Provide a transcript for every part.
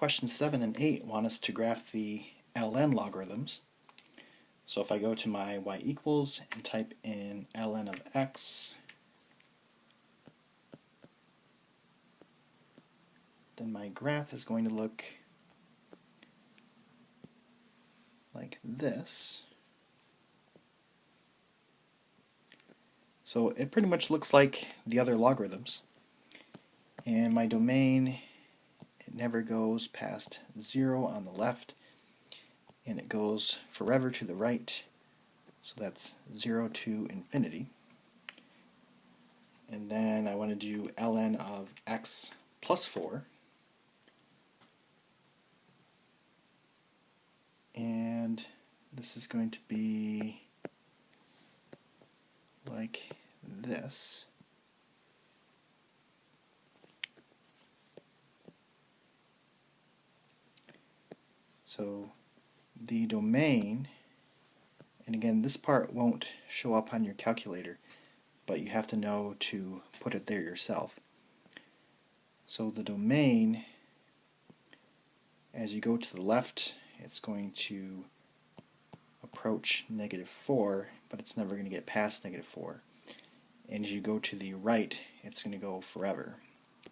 Questions 7 and 8 want us to graph the ln logarithms. So if I go to my y equals and type in ln of x, then my graph is going to look like this. So it pretty much looks like the other logarithms. And my domain, it never goes past 0 on the left, and it goes forever to the right, so that's 0 to infinity. And then I want to do ln of x plus 4, and this is going to be like this. So the domain, and again this part won't show up on your calculator, but you have to know to put it there yourself. So the domain, as you go to the left, it's going to approach -4, but it's never going to get past -4. And as you go to the right, it's going to go forever,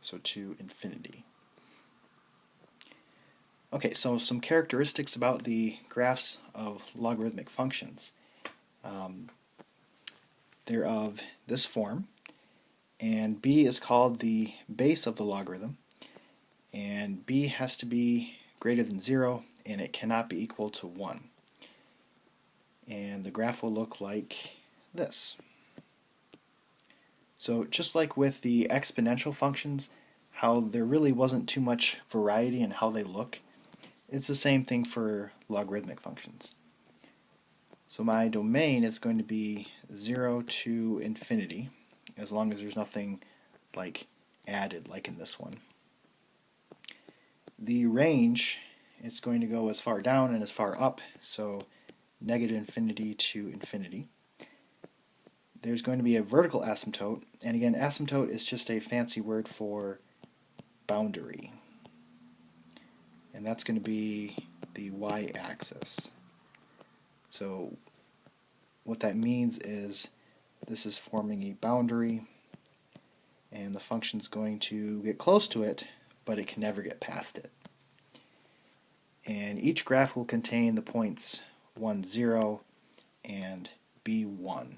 so to infinity. Okay, so some characteristics about the graphs of logarithmic functions. They're of this form, and b is called the base of the logarithm, and b has to be greater than 0, and it cannot be equal to 1. And the graph will look like this. So just like with the exponential functions, how there really wasn't too much variety in how they look, it's the same thing for logarithmic functions. So my domain is going to be 0 to infinity, as long as there's nothing like added, like in this one. The range, it's going to go as far down and as far up, so -infinity to infinity. There's going to be a vertical asymptote, and again, asymptote is just a fancy word for boundary. And that's going to be the y-axis. So what that means is this is forming a boundary, and the function's going to get close to it, but it can never get past it. And each graph will contain the points 1, 0 and b1.